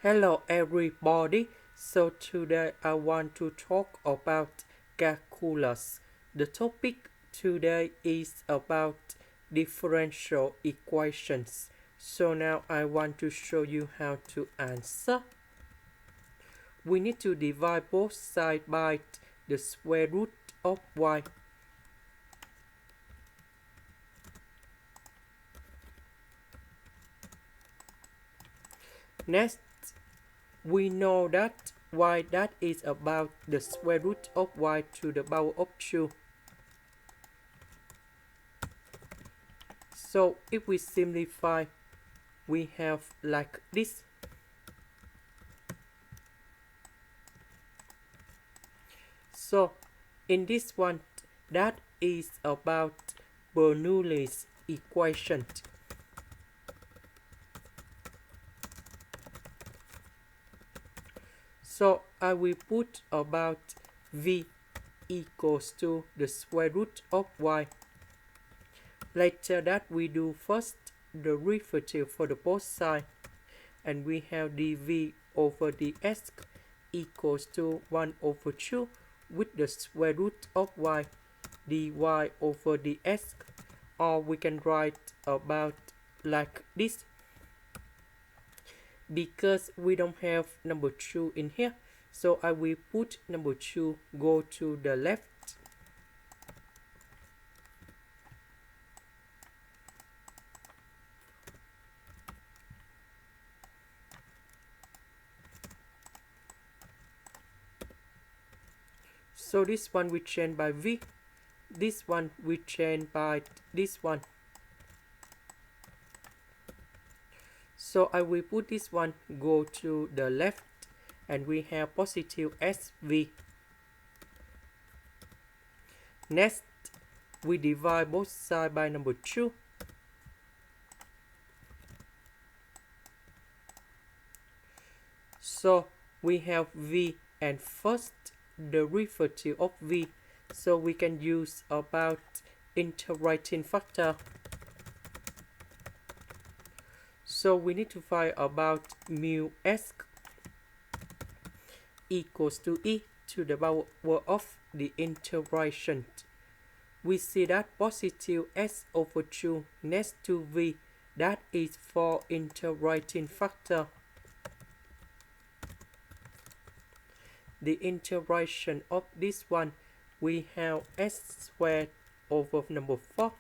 Hello everybody, so today I want to talk about calculus. The topic today is about differential equations. So now I want to show you how to answer. We need to divide both sides by the square root of y. Next, we know that y that is about the square root of y to the power of 2. So if we simplify, we have like this. So in this one, that is about Bernoulli's equation. So I will put about v equals to the square root of y. Later that we do first the derivative for the both sides, and we have dv over dx equals to 1 over 2 with the square root of y, dy over dx, or we can write about like this. Because we don't have number 2 in here, so I will put number 2 go to the left. So this one we change by v, this one we change by this one. So I will put this one go to the left, and we have positive SV. Next, we divide both sides by number 2. So we have v and first derivative of v. So we can use about Interwriting Factor. So we need to find about mu s equals to e to the power of the integration. We see that positive s over 2 next to v, that is for interwriting factor. The integration of this one, we have s squared over number 4.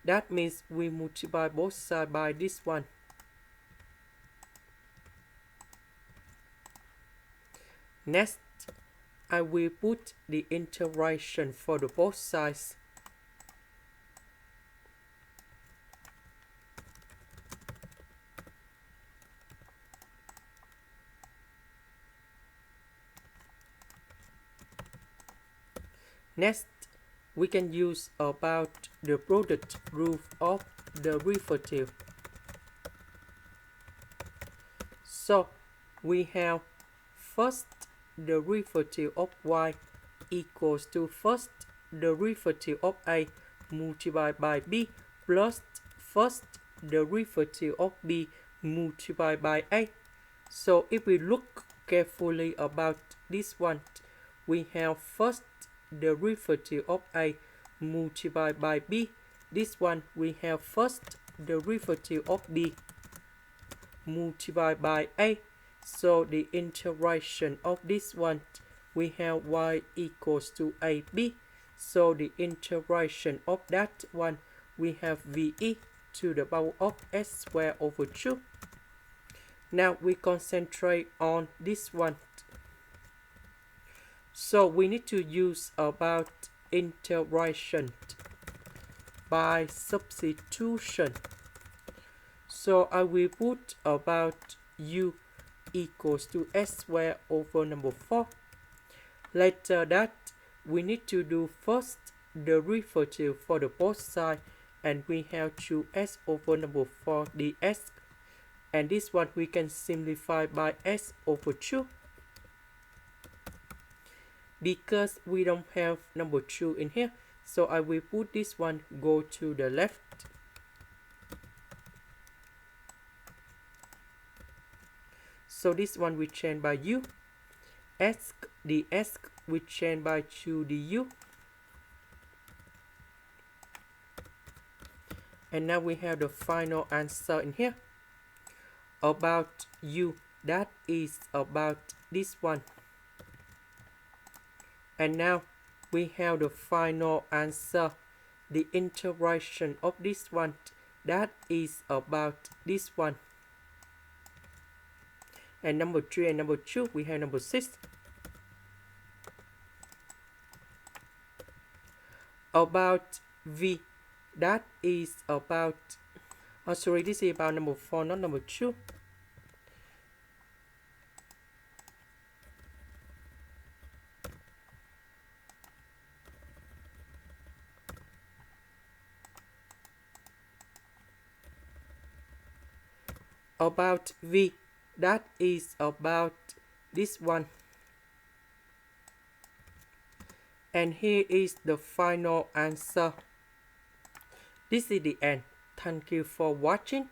That means we multiply both sides by this one. Next, I will put the integration for the both sides. Next, we can use about the product rule of the derivative. So we have first derivative of y equals to first derivative of a multiplied by b plus first derivative of b multiplied by a. So if we look carefully about this one, we have first derivative of a multiplied by b. This one we have first derivative of b multiplied by a. So the integration of this one, we have y equals to ab. So the integration of that one, we have ve to the power of s squared over 2. Now we concentrate on this one. So we need to use about integration by substitution. So I will put about u equals to s squared over number 4. Later that, we need to do first derivative for the both sides, and we have 2s over number 4 ds. And this one we can simplify by s over 2. Because we don't have number 2 in here, so I will put this one go to the left. So this one we change by u. S, the S we change by 2 du. And now we have the final answer in here. About u, that is about this one. And now we have the final answer. The interaction of this one, that is about this one. And number 3 and number 2, we have number 6. About v, that is about, oh sorry, this is about number 4, not number 2. About v, that is about this one. And here is the final answer. This is the end. Thank you for watching.